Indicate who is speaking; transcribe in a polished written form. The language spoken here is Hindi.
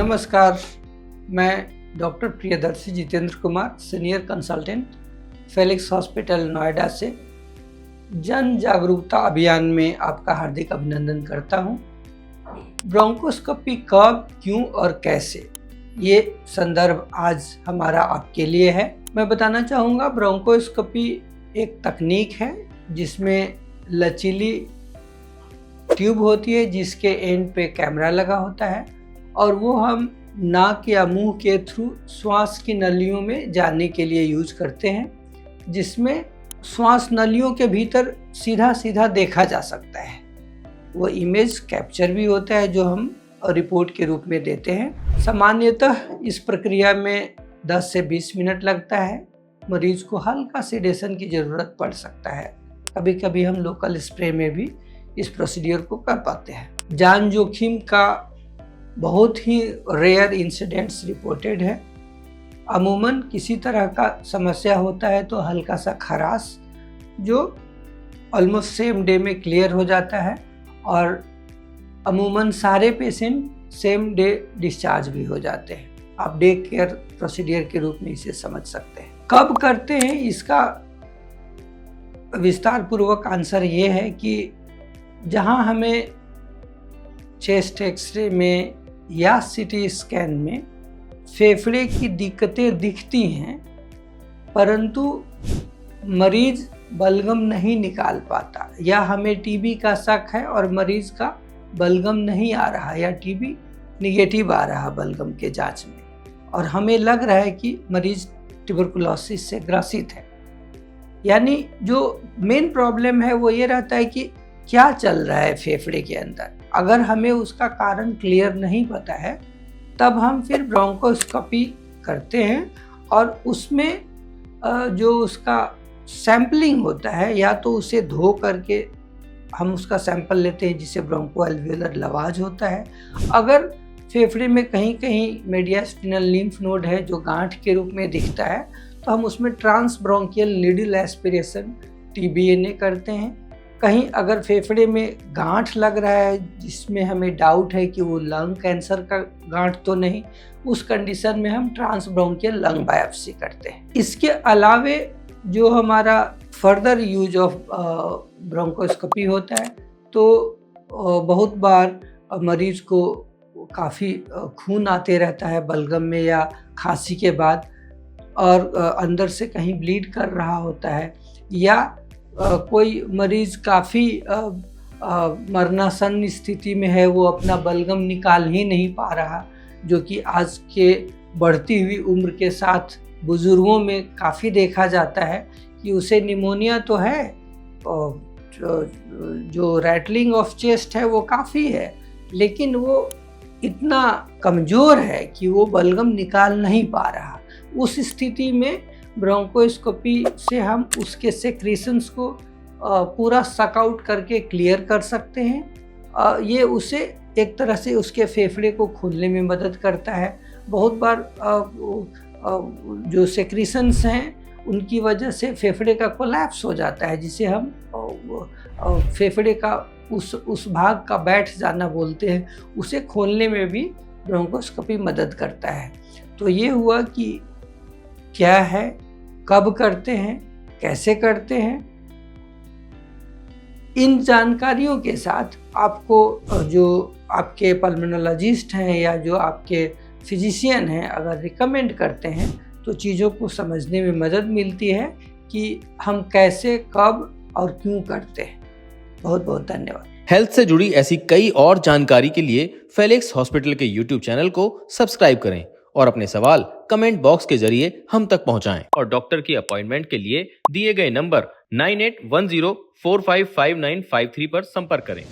Speaker 1: नमस्कार, मैं doctor Priyadarshi Jitendra Kumar, senior consultant, Felix hospital Noida से जन जागरूकता अभियान में आपका हार्दिक अभिनंदन करता हूं। ब्रोंकोस्कोपी कब, क्यों और कैसे, ये संदर्भ आज हमारा आपके लिए है। मैं बताना चाहूँगा, ब्रोंकोस्कोपी एक तकनीक है जिसमें लचीली ट्यूब होती है जिसके एंड पे कैमरा लगा होता है और वो हम नाक या मुंह के थ्रू श्वास की नलियों में जाने के लिए यूज करते हैं, जिसमें श्वास नलियों के भीतर सीधा सीधा देखा जा सकता है। वो इमेज कैप्चर भी होता है जो हम रिपोर्ट के रूप में देते हैं। सामान्यतः इस प्रक्रिया में 10 से 20 मिनट लगता है। मरीज को हल्का सेडेशन की ज़रूरत पड़ सकता है। कभी कभी हम लोकल स्प्रे में भी इस प्रोसीडियर को कर पाते हैं। जान जोखिम का बहुत ही रेयर इंसिडेंट्स रिपोर्टेड है। अमूमन किसी तरह का समस्या होता है तो हल्का सा खराश जो ऑलमोस्ट सेम डे में क्लियर हो जाता है और अमूमन सारे पेशेंट सेम डे डिस्चार्ज भी हो जाते हैं। आप डे केयर प्रोसीडियर के रूप में इसे समझ सकते हैं। कब करते हैं, इसका विस्तार पूर्वक आंसर ये है कि जहां हमें चेस्ट एक्सरे में या सीटी स्कैन में फेफड़े की दिक्कतें दिखती हैं परंतु मरीज बलगम नहीं निकाल पाता, या हमें टीबी का शक है और मरीज का बलगम नहीं आ रहा या टीबी निगेटिव आ रहा बलगम के जांच में, और हमें लग रहा है कि मरीज ट्यूबरकुलोसिस से ग्रसित है। यानी जो मेन प्रॉब्लम है वो ये रहता है कि क्या चल रहा है फेफड़े के अंदर। अगर हमें उसका कारण क्लियर नहीं पता है तब हम फिर ब्रोंकोस्कोपी करते हैं और उसमें जो उसका सैंपलिंग होता है, या तो उसे धो करके हम उसका सैंपल लेते हैं जिसे ब्रोंको एल्वियोलर लवाज होता है। अगर फेफड़े में कहीं कहीं मेडियास्टिनल लिम्फ नोड है जो गांठ के रूप में दिखता है तो हम उसमें transbronchial needle aspiration TBNA करते हैं। कहीं अगर फेफड़े में गांठ लग रहा है जिसमें हमें डाउट है कि वो लंग कैंसर का गांठ तो नहीं, उस कंडीशन में हम ट्रांस ब्रोंकियल लंग बायोप्सी करते हैं। इसके अलावे जो हमारा फर्दर यूज ऑफ ब्रोंकोस्कोपी होता है तो बहुत बार मरीज को काफ़ी खून आते रहता है बलगम में या खांसी के बाद, और अंदर से कहीं ब्लीड कर रहा होता है, या कोई मरीज काफ़ी मरणासन स्थिति में है, वो अपना बलगम निकाल ही नहीं पा रहा, जो कि आज के बढ़ती हुई उम्र के साथ बुजुर्गों में काफ़ी देखा जाता है कि उसे निमोनिया तो है, जो रैटलिंग ऑफ चेस्ट है वो काफ़ी है, लेकिन वो इतना कमज़ोर है कि वो बलगम निकाल नहीं पा रहा। उस स्थिति में ब्रोंकोस्कोपी से हम उसके सेक्रेशंस को पूरा सक आउट करके क्लियर कर सकते हैं। ये उसे एक तरह से उसके फेफड़े को खोलने में मदद करता है। बहुत बार जो सेक्रेशंस हैं उनकी वजह से फेफड़े का कोलैप्स हो जाता है, जिसे हम फेफड़े का उस भाग का बैठ जाना बोलते हैं, उसे खोलने में भी ब्रोंकोस्कोपी मदद करता है। तो ये हुआ कि क्या है, कब करते हैं, कैसे करते हैं। इन जानकारियों के साथ आपको जो आपके पल्मोनोलॉजिस्ट हैं या जो आपके फिजिशियन हैं अगर रिकमेंड करते हैं तो चीज़ों को समझने में मदद मिलती है कि हम कैसे, कब और क्यों करते हैं। बहुत बहुत धन्यवाद।
Speaker 2: हेल्थ से जुड़ी ऐसी कई और जानकारी के लिए फेलिक्स हॉस्पिटल के YouTube चैनल को सब्सक्राइब करें और अपने सवाल कमेंट बॉक्स के जरिए हम तक पहुंचाएं, और डॉक्टर की अपॉइंटमेंट के लिए दिए गए नंबर 9810455953 पर संपर्क करें।